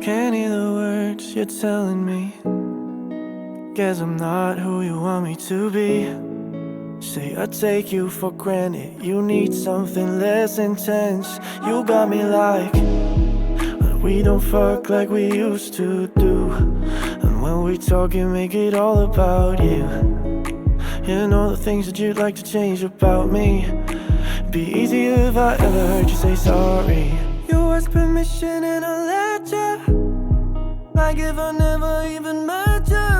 can't hear the words you're telling me. Guess I'm not who you want me to be. Say I take you for granted, you need something less intense. You got me like, but we don't fuck like we used to do. And when we talk you make it all about you. You know the things that you'd like to change about me. It'd be easier if I ever heard you say sorry. You ask permission and I let you, like if I never even met you.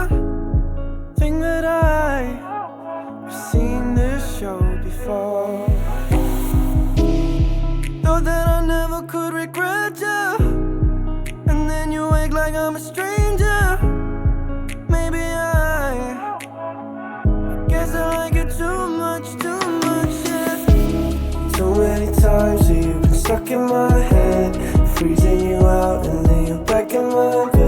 Think that I've seen this show before. Thought that I never could regret you, and then you act like I'm a stranger. Maybe I guess I like it too much, yeah. So many times that you've been stuck in my head, freezing you out and then you're back in my